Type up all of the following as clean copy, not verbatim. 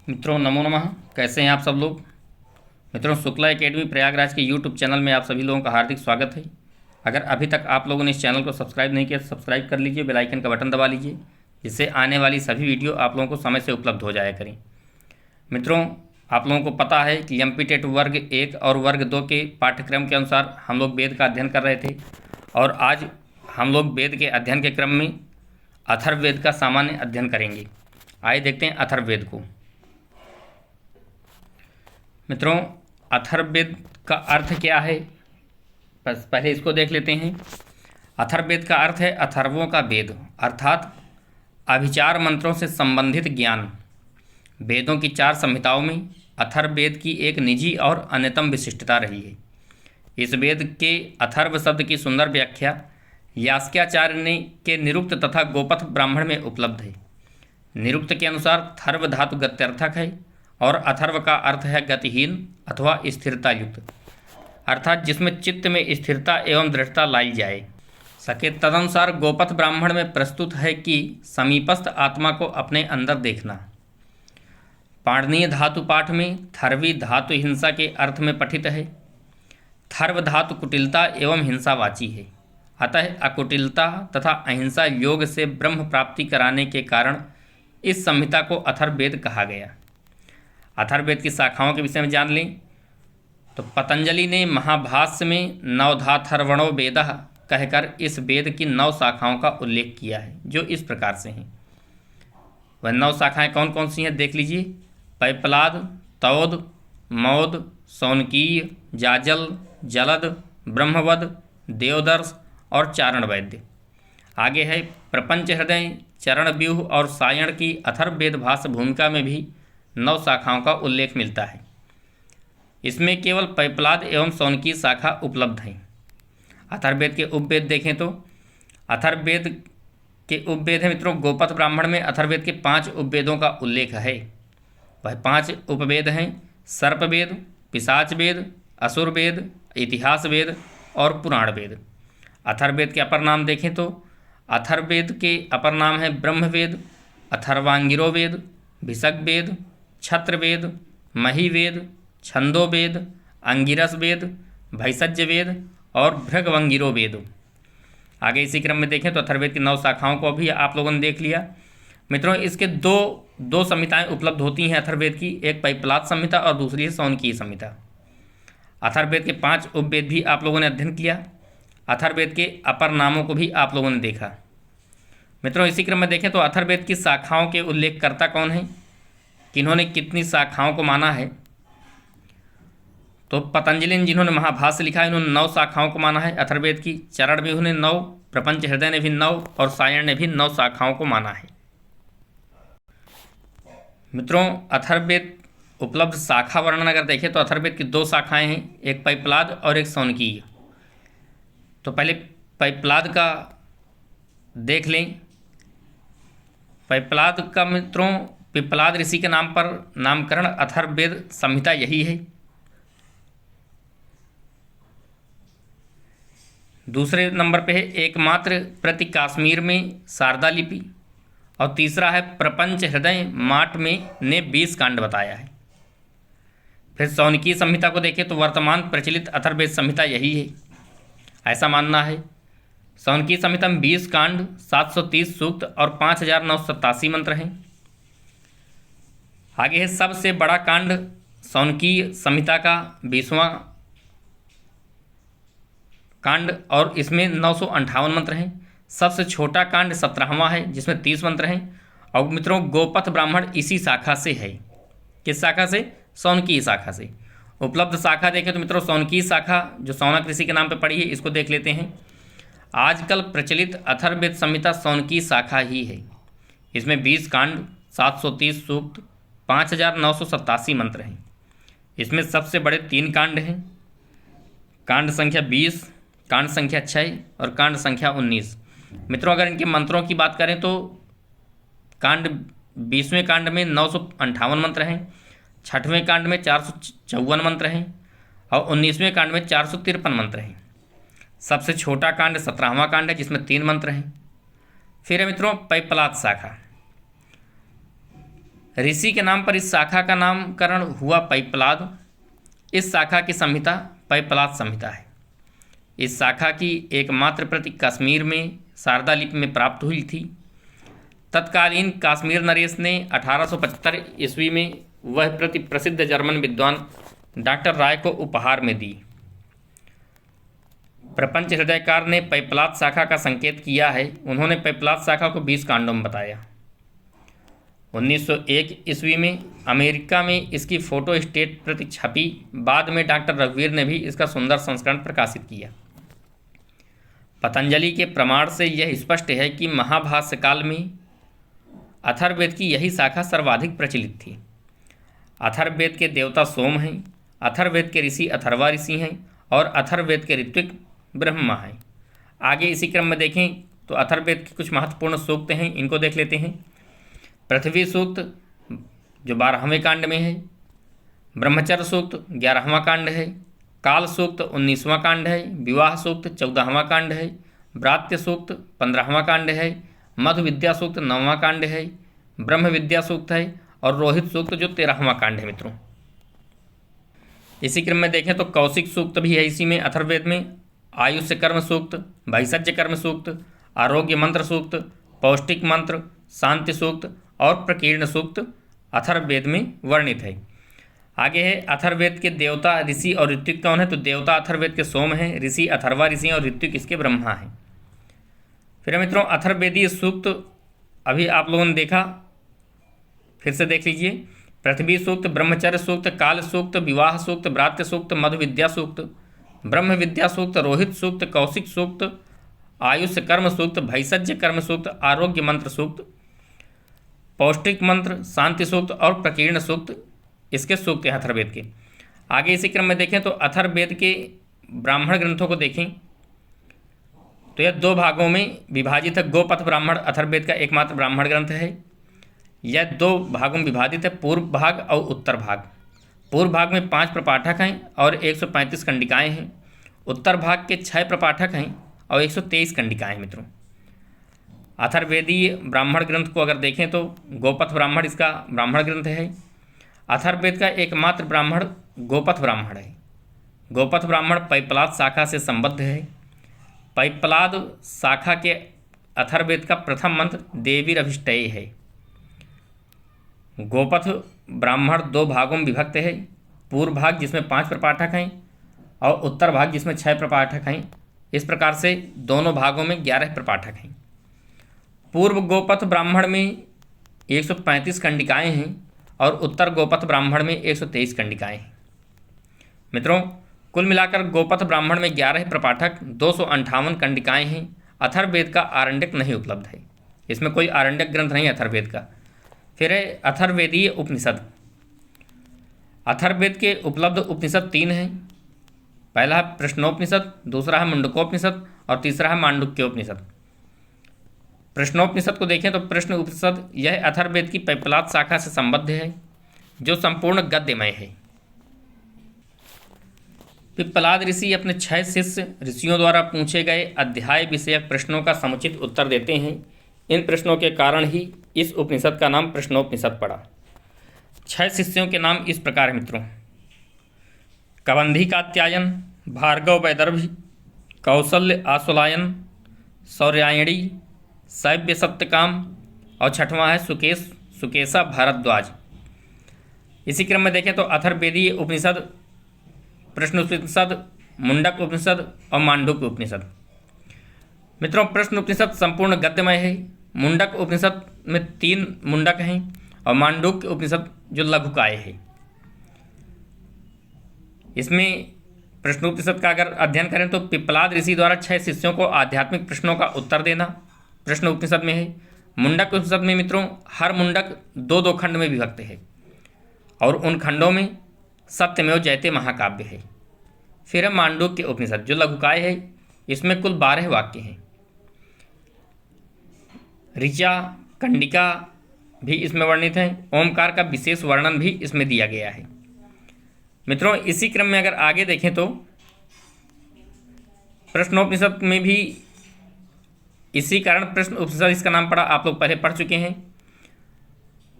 मित्रों नमो नमः। कैसे हैं आप सब लोग। मित्रों शुक्ला एकेडमी प्रयागराज के यूट्यूब चैनल में आप सभी लोगों का हार्दिक स्वागत है। अगर अभी तक आप लोगों ने इस चैनल को सब्सक्राइब नहीं किया तो सब्सक्राइब कर लीजिए, बेल आइकन का बटन दबा लीजिए, जिससे आने वाली सभी वीडियो आप लोगों को समय से उपलब्ध हो जाया करें। मित्रों आप लोगों को पता है कि एमपीटेट वर्ग 1 और वर्ग 2 के पाठ्यक्रम के अनुसार हम लोग वेद का अध्ययन कर रहे थे और आज हम लोग वेद के अध्ययन के क्रम में अथर्ववेद का सामान्य अध्ययन करेंगे। आइए देखते हैं अथर्ववेद को। मित्रों अथर्ववेद का अर्थ क्या है, बस पहले इसको देख लेते हैं। अथर्ववेद का अर्थ है अथर्वों का वेद, अर्थात अभिचार मंत्रों से संबंधित ज्ञान। वेदों की 4 संहिताओं में अथर्ववेद की एक निजी और अन्यतम विशिष्टता रही है। इस वेद के अथर्व शब्द की सुंदर व्याख्या यास्काचार्य ने के निरुक्त तथा गोपथ ब्राह्मण में उपलब्ध है। निरुक्त के अनुसार थर्व धातु गत्यर्थक है और अथर्व का अर्थ है गतिहीन अथवा स्थिरता युक्त, अर्थात जिसमें चित्त में स्थिरता एवं दृढ़ता लाई जाए सके। तदनुसार गोपथ ब्राह्मण में प्रस्तुत है कि समीपस्थ आत्मा को अपने अंदर देखना। पाणिनीय धातु पाठ में थर्वी धातु हिंसा के अर्थ में पठित है। थर्व धातु कुटिलता एवं हिंसावाची है, अतः अकुटिलता तथा अहिंसा योग से ब्रह्म प्राप्ति कराने के कारण इस संहिता को अथर्ववेद कहा गया। अथर्ववेद की शाखाओं के विषय में जान लें तो पतंजलि ने महाभाष्य में नवधाथर्वणो वेदः कहकर इस वेद की 9 शाखाओं का उल्लेख किया है, जो इस प्रकार से हैं। वह 9 शाखाएं कौन कौन सी हैं देख लीजिए। पैपलाद, तौद, मौद, सौनकीय, जाजल, जलद, ब्रह्मवद, देवदर्श और चारण वैद्य। आगे है प्रपंच हृदय, चरण व्यूह और सायण की अथर्ववेद भाष्य भूमिका में भी 9 शाखाओं का उल्लेख मिलता है। इसमें केवल पैपलाद एवं सौनकी शाखा उपलब्ध है। अथर्ववेद के उपवेद देखें तो अथर्ववेद के उपवेद है मित्रों, गोपथ ब्राह्मण में अथर्ववेद के 5 उपवेदों का उल्लेख है। वह 5 उपवेद हैं सर्पवेद, पिशाच वेद, असुर वेद, इतिहास वेद और पुराण वेद। अथर्ववेद के अपर नाम देखें तो अथर्ववेद के अपर नाम है ब्रह्मवेद, अथर्वांगिरो वेद, भिषग वेद, छत्रवेद, महिवेद, छंदोवेद, अंगिरस वेद, भैषज्य वेद और भृगवंगिरो वेद। आगे इसी क्रम में देखें तो अथर्ववेद की 9 शाखाओं को भी आप लोगों ने देख लिया। मित्रों इसके दो संहिताएं उपलब्ध होती हैं अथर्ववेद की, एक पैपलाद संहिता और दूसरी है सौनकी संहिता। अथर्ववेद के 5 उपवेद भी आप लोगों ने अध्ययन किया। अथर्ववेद के अपर नामों को भी आप लोगों ने देखा। मित्रों इसी क्रम में देखें तो अथर्ववेद की शाखाओं के उल्लेखकर्ता कौन हैं, किन्होंने कितनी शाखाओं को माना है। तो पतंजलि ने जिन्होंने महाभाष्य लिखा है इन्होंने 9 शाखाओं को माना है अथर्ववेद की। चरण व्यूह ने 9, प्रपंच हृदय ने भी 9 और सायण ने भी 9 शाखाओं को माना है। मित्रों अथर्ववेद उपलब्ध शाखा वर्णन अगर देखें तो अथर्ववेद की 2 शाखाएं हैं, एक पैपलाद और एक सौनकीय। तो पहले पैपलाद का देख लें। पैपलाद का मित्रों पिपलाद ऋषि के नाम पर नामकरण अथर्ववेद संहिता यही है। दूसरे नंबर पे है एकमात्र प्रति काश्मीर में शारदा लिपि और तीसरा है प्रपंच हृदय माट में ने 20 कांड बताया है। फिर सौनकी संहिता को देखें तो वर्तमान प्रचलित अथर्ववेद संहिता यही है, ऐसा मानना है। सौनकी संहिता में 20 कांड, 730 सूक्त और 5987 मंत्र हैं। आगे है सबसे बड़ा कांड सौनकी संहिता का 20वां कांड और इसमें 958 मंत्र हैं। सबसे छोटा कांड 17वां है जिसमें 30 मंत्र हैं। और मित्रों गोपथ ब्राह्मण इसी शाखा से है। किस शाखा से? सौनकी शाखा से। उपलब्ध शाखा देखें तो मित्रों सौनकी शाखा जो सौनक ऋषि के नाम पर पड़ी है इसको देख लेते हैं। आजकल प्रचलित अथर्ववेद संहिता सौनकी शाखा ही है। इसमें 20 कांड, 730 सूक्त, 5987 मंत्र हैं। इसमें सबसे बड़े 3 कांड हैं, कांड संख्या 20, कांड संख्या 6 और कांड संख्या 19। मित्रों अगर इनके मंत्रों की बात करें तो कांड 20वें कांड में 958 मंत्र हैं, 6वें कांड में 454 मंत्र हैं और 19वें कांड में 453 मंत्र हैं। सबसे छोटा कांड 17वां कांड है जिसमें 3 मंत्र हैं। फिर है मित्रों पैपलाद शाखा। ऋषि के नाम पर इस शाखा का नामकरण हुआ पैपलाद। इस शाखा की संहिता पैपलाद संहिता है। इस शाखा की एकमात्र प्रति कश्मीर में शारदा लिपि में प्राप्त हुई थी। तत्कालीन काश्मीर नरेश ने 1875 ईस्वी में वह प्रति प्रसिद्ध जर्मन विद्वान डॉक्टर राय को उपहार में दी। प्रपंच हृदयकार ने पैपलाद शाखा का संकेत किया है। उन्होंने पैपलाद शाखा को 20 कांडों में बताया। 1901 ईस्वी में अमेरिका में इसकी फोटो स्टेट प्रति छपी। बाद में डॉक्टर रघुवीर ने भी इसका सुंदर संस्करण प्रकाशित किया। पतंजलि के प्रमाण से यह स्पष्ट है कि महाभाष्य काल में अथर्ववेद की यही शाखा सर्वाधिक प्रचलित थी। अथर्ववेद के देवता सोम हैं, अथर्ववेद के ऋषि अथर्वा ऋषि हैं और अथर्ववेद के ऋत्विक ब्रह्मा हैं। आगे इसी क्रम में देखें तो अथर्ववेद के कुछ महत्वपूर्ण सूक्त हैं, इनको देख लेते हैं। पृथ्वी सूक्त जो 12वें कांड में है, ब्रह्मचर्य सूक्त 11वां कांड है, काल सूक्त 19वां कांड है, विवाह सूक्त 14वां कांड है, व्रात्य सूक्त 15वां कांड है, मधु विद्या सूक्त 9वां कांड है, ब्रह्म विद्या सूक्त है और रोहित सूक्त जो 13वां कांड है। मित्रों इसी क्रम में देखें तो कौशिक सूक्त भी है इसी में अथर्ववेद में, आयुष्य कर्म सूक्त, भैषज्य कर्म सूक्त, आरोग्य मंत्र सूक्त, पौष्टिक मंत्र, शांति सूक्त और प्रकीर्ण सूक्त अथर्ववेद में वर्णित है। आगे है अथर्ववेद के देवता ऋषि और ऋत्विक कौन है, तो देवता अथर्ववेद के सोम हैं, ऋषि अथर्वा ऋषि और ऋत्विक इसके ब्रह्मा हैं। फिर मित्रों अथर्ववेदीय सूक्त अभी आप लोगों ने देखा, फिर से देख लीजिए। पृथ्वी सूक्त, ब्रह्मचर्य सूक्त, काल सूक्त, विवाह सूक्त, व्रात्य सूक्त, मधु विद्या सूक्त, ब्रह्म विद्या सूक्त, रोहित सूक्त, कौशिक सूक्त, आयुष्य कर्म सूक्त, भैषज्य कर्म सूक्त, आरोग्य मंत्र सूक्त, पौष्टिक मंत्र, शांति सूक्त और प्रकीर्ण सूक्त इसके सूक्त हैं अथर्ववेद के। आगे इसी क्रम में देखें तो अथर्ववेद के ब्राह्मण ग्रंथों को देखें तो यह 2 भागों में विभाजित है। गोपथ ब्राह्मण अथर्ववेद का एकमात्र ब्राह्मण ग्रंथ है। यह 2 भागों में विभाजित है, पूर्व भाग और उत्तर भाग। पूर्व भाग में 5 प्रपाठक हैं और 135 कंडिकाएँ हैं। उत्तर भाग के 6 प्रपाठक हैं और 123 कंडिकाएँ हैं। मित्रों अथर्ववेदीय ब्राह्मण ग्रंथ को अगर देखें तो गोपथ ब्राह्मण इसका ब्राह्मण ग्रंथ है। अथर्ववेद का एकमात्र ब्राह्मण गोपथ ब्राह्मण है। गोपथ ब्राह्मण पैपलाद शाखा से संबद्ध है। पैपलाद शाखा के अथर्ववेद का प्रथम मंत्र देवीरभिष्टये है। गोपथ ब्राह्मण 2 भागों में विभक्त है, पूर्व भाग जिसमें 5 प्रपाठक हैं और उत्तर भाग जिसमें 6 प्रपाठक हैं। इस प्रकार से दोनों भागों में 11 प्रपाठक हैं। पूर्व गोपथ ब्राह्मण में 135 कंडिकाएँ हैं और उत्तर गोपथ ब्राह्मण में 123 कंडिकाएँ हैं। मित्रों कुल मिलाकर गोपथ ब्राह्मण में 11 प्रपाठक, 258 कंडिकाएँ हैं। अथर्ववेद का आरण्यक नहीं उपलब्ध है, इसमें कोई आरण्यक ग्रंथ नहीं है अथर्ववेद का। फिर है अथर्ववेदीय उपनिषद। अथर्ववेद के उपलब्ध उपनिषद 3 हैं। पहला है प्रश्नोपनिषद, दूसरा है मुंडकोपनिषद और तीसरा है मांडुक्योपनिषद। प्रश्नोपनिषद को देखें तो प्रश्न उपनिषद यह अथर्ववेद की पैपलाद शाखा से संबद्ध है जो संपूर्ण गद्यमय है। पिप्पलाद ऋषि अपने 6 शिष्य ऋषियों द्वारा पूछे गए अध्याय विषयक प्रश्नों का समुचित उत्तर देते हैं। इन प्रश्नों के कारण ही इस उपनिषद का नाम प्रश्नोपनिषद पड़ा। 6 शिष्यों के नाम इस प्रकार है मित्रों: कबंधी कात्यायन, भार्गव वैदर्भी, कौशल्य आशुलायन, सौर्यायणी, शैव्य सत्यकाम और 6वां है सुकेशा भारद्वाज। इसी क्रम में देखें तो अथर्ववेदीय उपनिषद, प्रश्न उपनिषद, मुंडक उपनिषद और मांडुक्य उपनिषद। मित्रों प्रश्न उपनिषद संपूर्ण गद्यमय है। मुंडक उपनिषद में 3 मुंडक हैं और मांडुक्य उपनिषद जो लघुकाय है। इसमें प्रश्नोपनिषद का अगर अध्ययन करें तो पिप्पलाद ऋषि द्वारा 6 शिष्यों को आध्यात्मिक प्रश्नों का उत्तर देना प्रश्न उपनिषद में है। मुंडक उपनिषद में मित्रों हर मुंडक 2-2 खंड में विभक्त है और उन खंडों में सत्यमेव जयते महाकाव्य है। फिर है मांडुक्य उपनिषद जो लघुकाय है, इसमें कुल 12 वाक्य हैं। ऋचा, कंडिका भी इसमें वर्णित हैं। ओमकार का विशेष वर्णन भी इसमें दिया गया है। मित्रों इसी क्रम में अगर आगे देखें तो प्रश्नोपनिषद में भी इसी कारण प्रश्न उपनिषद इसका नाम पड़ा, आप लोग पहले पढ़ चुके हैं।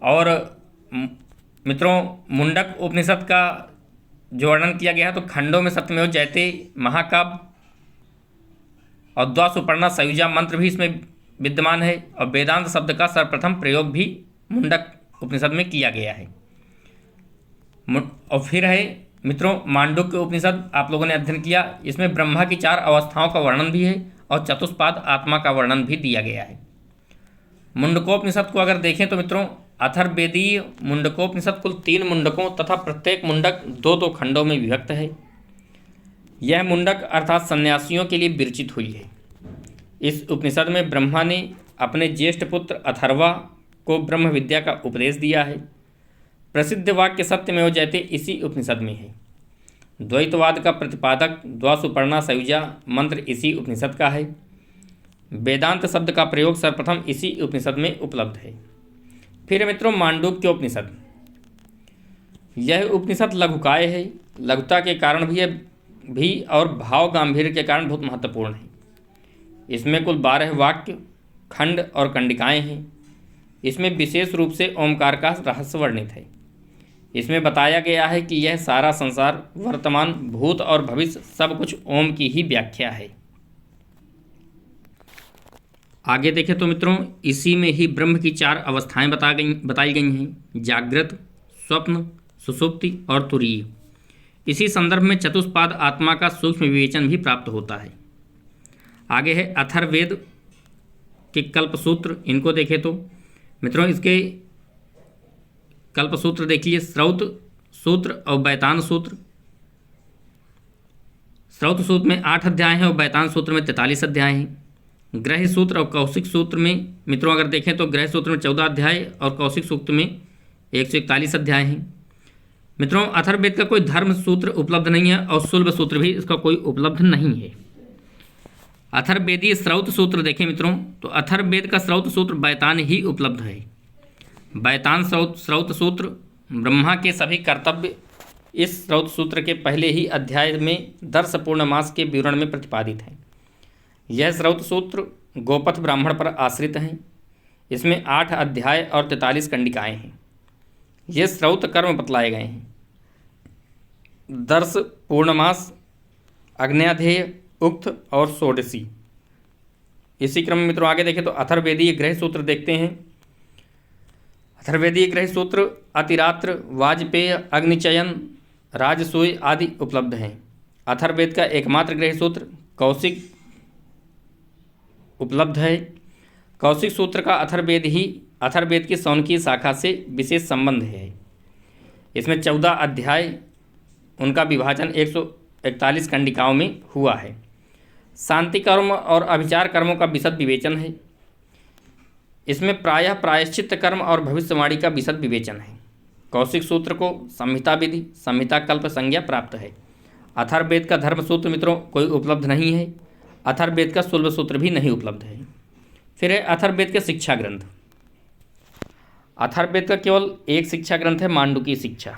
और मित्रों मुंडक उपनिषद का जो वर्णन किया गया है तो खंडों में सत्यमेव जयते महाकाव्य और द्वासुपर्णा सयुजा मंत्र भी इसमें विद्यमान है और वेदांत शब्द का सर्वप्रथम प्रयोग भी मुंडक उपनिषद में किया गया है। और फिर है मित्रों मांडुक्य उपनिषद, आप लोगों ने अध्ययन किया, इसमें ब्रह्मा की 4 अवस्थाओं का वर्णन भी है और चतुष्पाद आत्मा का वर्णन भी दिया गया है। मुंडकोपनिषद को अगर देखें तो मित्रों अथर्ववेदीय मुंडकोपनिषद कुल 3 मुंडकों तथा प्रत्येक मुंडक 2-2 खंडों में विभक्त है। यह मुंडक अर्थात सन्यासियों के लिए विरचित हुई है। इस उपनिषद में ब्रह्मा ने अपने ज्येष्ठ पुत्र अथर्वा को ब्रह्म विद्या का उपदेश दिया है। प्रसिद्ध वाक्य सत्यमेव जयते इसी उपनिषद में है। द्वैतवाद का प्रतिपादक द्वासुपर्णा सयुजा मंत्र इसी उपनिषद का है। वेदांत शब्द का प्रयोग सर्वप्रथम इसी उपनिषद में उपलब्ध है। फिर मित्रों मांडुक्य उपनिषद, यह उपनिषद लघुकाय है। लघुता के कारण भी और भाव गांधीर्य के कारण बहुत महत्वपूर्ण है। इसमें कुल 12 वाक्य खंड और कंडिकाएँ हैं। इसमें विशेष रूप से ओमकार का रहस्य वर्णित है। इसमें बताया गया है कि यह सारा संसार, वर्तमान, भूत और भविष्य सब कुछ ओम की ही व्याख्या है। आगे देखें तो मित्रों इसी में ही ब्रह्म की 4 अवस्थाएं बताई गई हैं, जागृत, स्वप्न, सुषुप्ति और तुरीय। इसी संदर्भ में चतुष्पाद आत्मा का सूक्ष्म विवेचन भी प्राप्त होता है। आगे है अथर्ववेद के कल्पसूत्र, इनको देखें तो मित्रों इसके कल्पसूत्र देखिए, स्रौत सूत्र और बैतान सूत्र। स्रौत सूत्र में 8 अध्याय हैं और बैतान सूत्र में 43 अध्याय हैं। ग्रह सूत्र और कौशिक सूत्र में मित्रों अगर देखें तो ग्रह सूत्र में 14 अध्याय और कौशिक सूत्र में 141 अध्याय हैं। मित्रों अथर्ववेद का कोई धर्म सूत्र उपलब्ध नहीं है और शुल्ब सूत्र भी इसका कोई उपलब्ध नहीं है। अथर्ववेदीय स्रौत सूत्र देखें मित्रों तो अथर्ववेद का स्रौत सूत्र बैतान ही उपलब्ध है। बैतान स्रौत सूत्र ब्रह्मा के सभी कर्तव्य इस स्रौत सूत्र के पहले ही अध्याय में दर्श पूर्णमास के विवरण में प्रतिपादित है। यह स्रौत सूत्र गोपथ ब्राह्मण पर आश्रित हैं। इसमें 8 अध्याय और 43 कंडिकाएँ हैं। ये स्रौत कर्म बतलाए गए हैं। दर्श, पूर्णमास, अग्न्याध्येय, उक्त और षोडशी। इसी क्रम में मित्रों आगे देखें तो अथर्ववेदीय ग्रह सूत्र देखते हैं। अथर्ववेदीय ग्रह सूत्र अतिरात्र, वाजपेय, अग्निचयन, राजसूय आदि उपलब्ध हैं। अथर्ववेद का एकमात्र ग्रह सूत्र कौशिक उपलब्ध है। कौशिक सूत्र का अथर्ववेद की शौनकीय शाखा से विशेष संबंध है। इसमें 14 अध्याय, उनका विभाजन 141 कंडिकाओं में हुआ है। शांति कर्म और अभिचार कर्मों का विशद विवेचन है। इसमें प्रायः प्रायश्चित्त कर्म और भविष्यवाणी का विशद विवेचन है। कौशिक सूत्र को संहिता विधि, संहिता कल्प संज्ञा प्राप्त है। अथर्ववेद का धर्म सूत्र मित्रों कोई उपलब्ध नहीं है। अथर्ववेद का शुल्ब सूत्र भी नहीं उपलब्ध है। फिर है अथर्ववेद के शिक्षा ग्रंथ। अथर्ववेद का केवल एक शिक्षा ग्रंथ है, मांडुकी शिक्षा।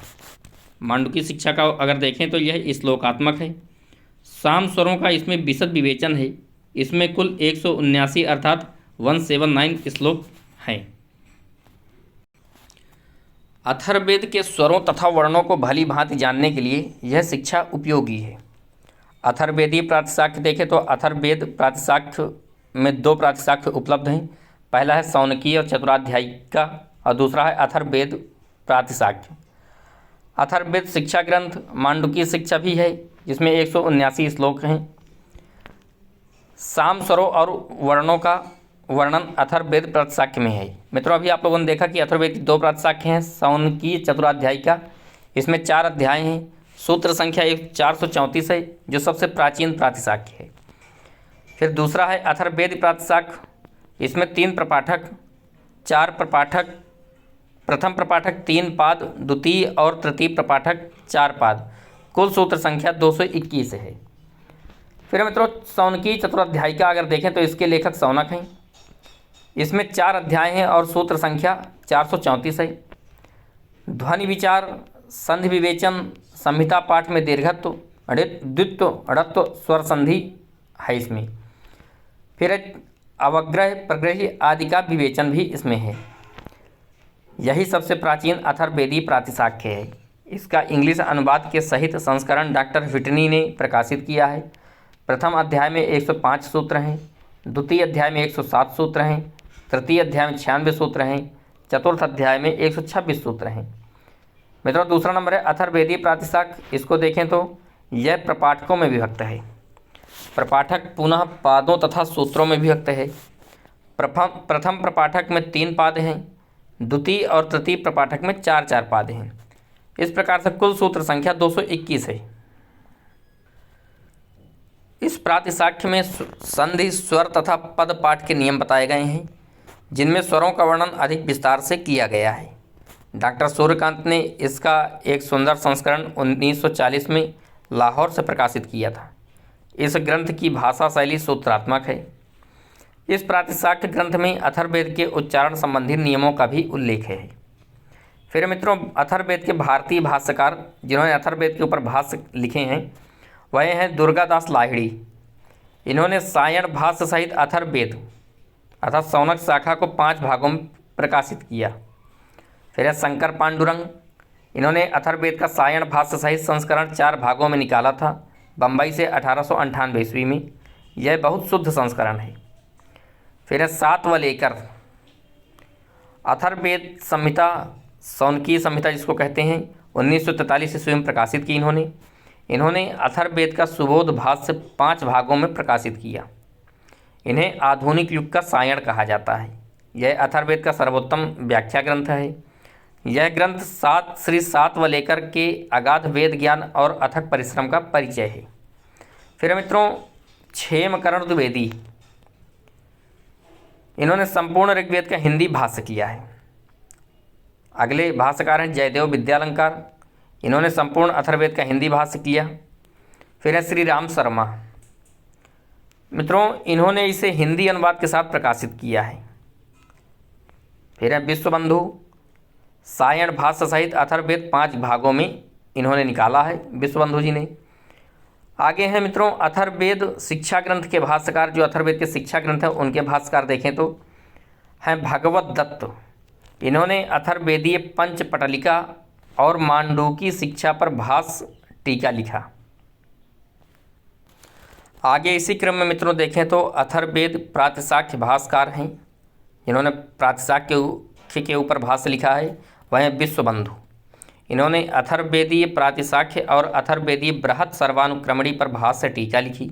मांडुकी शिक्षा का अगर देखें तो यह श्लोकात्मक है। साम स्वरों का इसमें विशद विवेचन है। इसमें कुल 179 अर्थात 179 श्लोक हैं। अथर्ववेद के स्वरों तथा वर्णों को भली भांति जानने के लिए यह शिक्षा उपयोगी है। अथर्ववेदीय प्रातिशाख्य देखें तो अथर्ववेद प्रातिशाख्य में 2 प्रातिशाख्य उपलब्ध हैं। पहला है शौनकीय और चतुराध्यायिका और दूसरा है अथर्ववेद प्रातिशाख्य। अथर्ववेद शिक्षा ग्रंथ मांडुकी शिक्षा भी है, जिसमें 179 श्लोक हैं। साम स्वरों और वर्णों का वर्णन अथर्ववेद प्रातिशाख्य में है। मित्रों अभी आप लोगों ने देखा कि अथर्ववेद की 2 प्रातिशाख्य हैं, शौनकीय, चतुराध्यायिका। इसमें 4 अध्याय हैं। सूत्र संख्या 434 है, जो सबसे प्राचीन प्रातिशाख्य है। फिर दूसरा है अथर्ववेद प्रातिशाख्य। इसमें 3 प्रपाठक, 4 प्रपाठक, प्रथम प्रपाठक 3 पाद, द्वितीय और तृतीय प्रपाठक 4 पाद, कुल सूत्र संख्या 221 है। फिर मित्रों शौनकीय चतुराध्यायिका अगर देखें तो इसके लेखक शौनक हैं। इसमें 4 अध्याय हैं और सूत्र संख्या 434 है। ध्वनि विचार, संधि विवेचन, संहिता पाठ में दीर्घत्व, द्वित्व, अड़त्व, स्वर संधि है इसमें। फिर अवग्रह, प्रग्रह आदि का विवेचन भी इसमें है। यही सबसे प्राचीन अथर्ववेदीय प्रातिशाख्य है। इसका इंग्लिश अनुवाद के सहित संस्करण डॉक्टर व्हिटनी ने प्रकाशित किया है। प्रथम अध्याय में 105 सूत्र हैं, द्वितीय अध्याय में 107 सूत्र हैं, तृतीय अध्याय में 96 सूत्र हैं, चतुर्थ अध्याय में 126 सूत्र हैं। मित्रों, दूसरा नंबर है अथर्ववेदीय प्रातिशाख्य। इसको देखें तो यह प्रपाठकों में विभक्त है। प्रपाठक पुनः पादों तथा सूत्रों में विभक्त है। प्रथम प्रपाठक में 3 पाद हैं, द्वितीय और तृतीय प्रपाठक में 4-4 पाद हैं। इस प्रकार से कुल सूत्र संख्या 221 है। इस प्रातिशाख्य में संधि, स्वर तथा पद पाठ के नियम बताए गए हैं, जिनमें स्वरों का वर्णन अधिक विस्तार से किया गया है। डॉक्टर सूर्यकांत ने इसका एक सुंदर संस्करण 1940 में लाहौर से प्रकाशित किया था। इस ग्रंथ की भाषा शैली सूत्रात्मक है। इस प्रातिशाख्य ग्रंथ में अथर्ववेद के उच्चारण संबंधी नियमों का भी उल्लेख है। फिर मित्रों, अथर्ववेद के भारतीय भाष्यकार जिन्होंने अथर्ववेद के ऊपर भाष्य लिखे हैं वह हैं दुर्गादास लाहिड़ी। इन्होंने सायण भाष्य सहित अथर्ववेद अर्थात शौनक शाखा को 5 भागों में प्रकाशित किया। फिर है शंकर पांडुरंग। इन्होंने अथर्ववेद का सायण भाष्य सहित संस्करण 4 भागों में निकाला था, बम्बई से 1898 ईस्वी में। यह बहुत शुद्ध संस्करण है। फिर है सातवलेकर। अथर्ववेद संहिता, शौनकीय संहिता जिसको कहते हैं, 1943 ईस्वी में प्रकाशित की इन्होंने अथर्ववेद का सुबोध भाष्य 5 भागों में प्रकाशित किया। इन्हें आधुनिक युग का सायण कहा जाता है। यह अथर्ववेद का सर्वोत्तम व्याख्या ग्रंथ है। यह ग्रंथ श्री सातवलेकर के अगाध वेद ज्ञान और अथक परिश्रम का परिचय है। फिर मित्रों, क्षेमकर्ण द्विवेदी। इन्होंने संपूर्ण ऋग्वेद का हिंदी भाष्य किया है। अगले भाष्यकार हैं जयदेव विद्यालंकार। इन्होंने संपूर्ण अथर्ववेद का हिंदी भाष्य किया। फिर है श्री राम शर्मा। मित्रों, इन्होंने इसे हिंदी अनुवाद के साथ प्रकाशित किया है। फिर है विश्वबंधु। सायण भाष्य सहित अथर्ववेद 5 भागों में इन्होंने निकाला है, विश्वबंधु जी ने। आगे हैं मित्रों अथर्ववेद शिक्षा ग्रंथ के भाष्यकार। जो अथर्ववेद के शिक्षा ग्रंथ है उनके भाष्यकार देखें तो हैं भगवत दत्त। इन्होंने अथर्ववेदीय पंचपटलिका और मांडूकी शिक्षा पर भाष्य टीका लिखा। आगे इसी क्रम में मित्रों देखें तो अथर्ववेद प्रातिशाख्य भाष्यकार हैं, जिन्होंने प्रातिशाख्य के ऊपर भाष्य लिखा है, वह हैं विश्वबंधु। इन्होंने अथर्ववेदीय प्रातिशाख्य और अथर्ववेदीय बृहत् सर्वानुक्रमणी पर भाष्य टीका लिखी।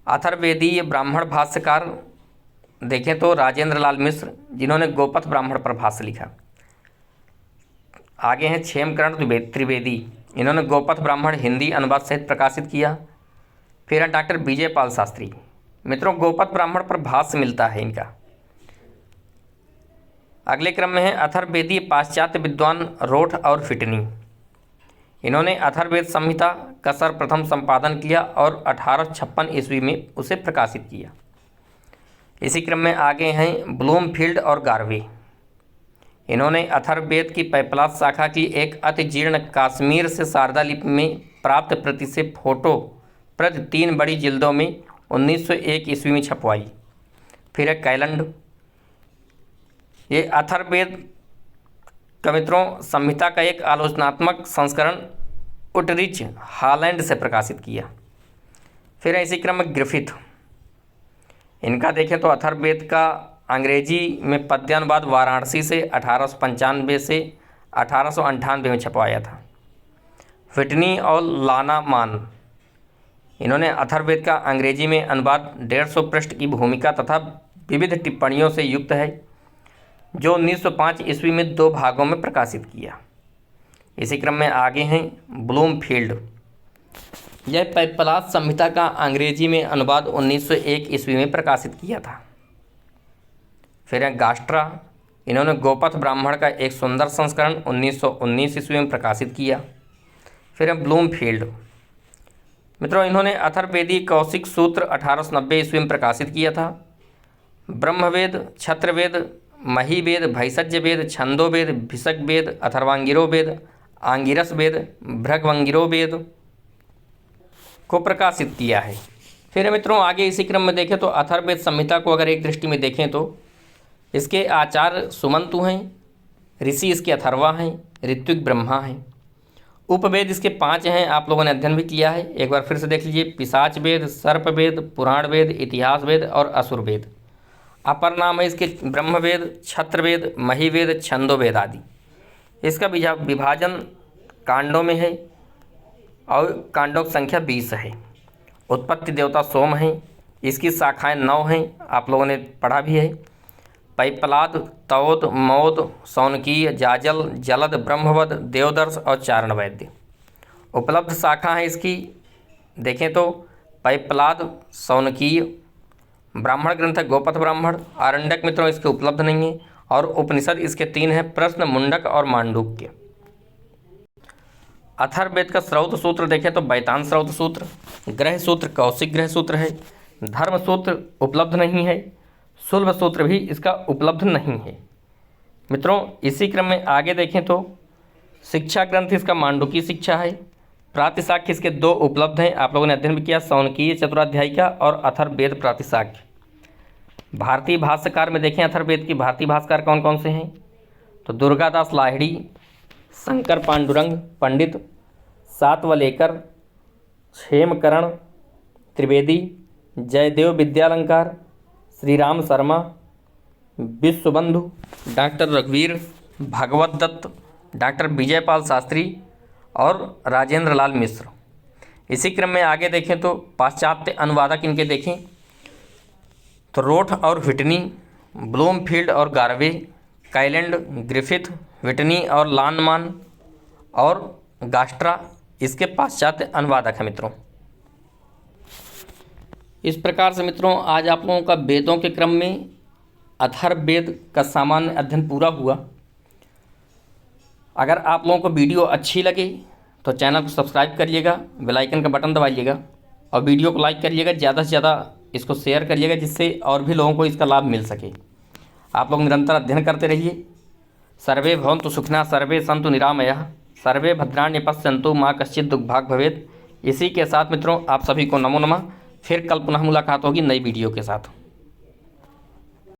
अथर्ववेदीय ब्राह्मण भाष्यकार देखें तो राजेंद्र लाल मिश्र, जिन्होंने गोपथ ब्राह्मण पर भाष्य लिखा। आगे हैं क्षेमकर्ण त्रिवेदी। इन्होंने गोपथ ब्राह्मण हिंदी अनुवाद सहित प्रकाशित किया। फिर है डॉक्टर विजय पाल शास्त्री। मित्रों, गोपथ ब्राह्मण पर भाष्य मिलता है इनका। अगले क्रम में है अथर्ववेदीय पाश्चात्य विद्वान रोठ और फिटनी। इन्होंने अथर्ववेद संहिता का सर्वप्रथम संपादन किया और 1856 ईस्वी में उसे प्रकाशित किया। इसी क्रम में आगे हैं ब्लूमफील्ड और गार्वे। इन्होंने अथर्ववेद की पैपलास शाखा की एक अति जीर्ण काश्मीर से शारदा लिपि में प्राप्त प्रति से फोटो प्रति 3 बड़ी जिल्दों में 1901 ईस्वी में छपवाई। फिर है कैलंड। ये अथर्ववेद का मित्रों संहिता का एक आलोचनात्मक संस्करण उटरिच हॉलैंड से प्रकाशित किया। फिर है इसी क्रम में ग्रिफिथ। इनका देखें तो अथर्ववेद का अंग्रेजी में पद्यानुवाद वाराणसी से 1895 से 1898 में छपवाया था। व्हिटनी और लाना मान। इन्होंने अथर्ववेद का अंग्रेजी में अनुवाद 150 पृष्ठ की भूमिका तथा विविध टिप्पणियों से युक्त है, जो 1905 ईस्वी में 2 भागों में प्रकाशित किया। इसी क्रम में आगे हैं ब्लूमफील्ड। यह पैपलास संहिता का अंग्रेजी में अनुवाद 1901 ईस्वी में प्रकाशित किया था। फिर है गास्ट्रा। इन्होंने गोपथ ब्राह्मण का एक सुंदर संस्करण 1919 ईस्वी में प्रकाशित किया। फिर है ब्लूमफील्ड। मित्रों, इन्होंने अथर्ववेदीय कौशिक सूत्र 1890 ईस्वी में प्रकाशित किया था। ब्रह्मवेद, क्षत्रवेद, महीवेद, भैषज्य वेद, छंदोवेद, भिषक वेद, अथर्वांगिरो वेद, आंगिरस वेद, भृगवंगिरो वेद को प्रकाशित किया है। फिर मित्रों आगे इसी क्रम में देखें तो अथर्ववेद संहिता को अगर एक दृष्टि में देखें तो इसके आचार्य सुमंतु हैं, ऋषि इसके अथर्वा हैं, ऋत्विक ब्रह्मा हैं। उपवेद इसके 5 हैं, आप लोगों ने अध्ययन भी किया है, एक बार फिर से देख लीजिए। पिशाच वेद, सर्प वेद, पुराण वेद, इतिहास वेद और असुर वेद। अपर नाम है इसके ब्रह्मवेद, क्षत्रवेद, महिवेद, छंदोवेद आदि। इसका विभाजन कांडों में है और कांडों की संख्या 20 है। उत्पत्ति देवता सोम हैं, इसकी शाखाएं 9 हैं, आप लोगों ने पढ़ा भी है। पैपलाद, तवोद, मौद, सौनकीय, जाजल, जलद, ब्रह्मवद, देवदर्श और चारण वैद्य। उपलब्ध शाखा है इसकी देखें तो पैपलाद, सौनकीय, ब्राह्मण ग्रंथ है गोपथ ब्राह्मण, आरण्यक मित्रों इसके उपलब्ध नहीं है, और उपनिषद इसके 3 हैं, प्रश्न, मुंडक और मांडूक्य। अथर्ववेद का स्रौत सूत्र देखें तो बैतान स्रौत सूत्र, ग्रह सूत्र कौशिक ग्रह सूत्र है, धर्म सूत्र उपलब्ध नहीं है, सुलभ सूत्र भी इसका उपलब्ध नहीं है। मित्रों इसी क्रम में आगे देखें तो शिक्षा ग्रंथ इसका मांडुकी शिक्षा है। प्रातिशाख्य इसके 2 उपलब्ध हैं, आप लोगों ने अध्ययन भी किया, सौनकीय चतुराध्यायी का और अथर्ववेद प्रातिशाख्य। भारतीय भाष्यकार में देखें अथर्ववेद की भारतीय भाष्यकार कौन कौन से हैं तो दुर्गादास लाहिड़ी, शंकर पांडुरंग पंडित, सातवलेकर, क्षेमकरण त्रिवेदी, जयदेव विद्यालंकार, श्री राम शर्मा, विश्वबंधु, डॉक्टर रघुवीर भागवत दत्त, डॉक्टर विजयपाल शास्त्री और राजेंद्र लाल मिश्र। इसी क्रम में आगे देखें तो पाश्चात्य अनुवादक इनके देखें तो रोठ और व्हिटनी, ब्लूमफील्ड और गार्वे, काइलैंड, ग्रिफिथ, व्हिटनी और लानमान और गास्ट्रा इसके पाश्चात्य अनुवादक हैं मित्रों। इस प्रकार से मित्रों आज आप लोगों का वेदों के क्रम में अथर्ववेद का सामान्य अध्ययन पूरा हुआ। अगर आप लोगों को वीडियो अच्छी लगे तो चैनल को सब्सक्राइब करिएगा, बेल आइकन का बटन दबाइएगा और वीडियो को लाइक करिएगा, ज़्यादा से ज़्यादा इसको शेयर करिएगा जिससे और भी लोगों को इसका लाभ मिल सके। आप लोग निरंतर अध्ययन करते रहिए। सर्वे भवन्तु सुखिनः, सर्वे सन्तु निरामयाः, सर्वे भद्राणि पश्यन्तु माँ कश्चित् दुःखभाग् भवेत्। इसी के साथ मित्रों आप सभी को नमो नमः। फिर कल पुनः मुलाकात होगी नई वीडियो के साथ।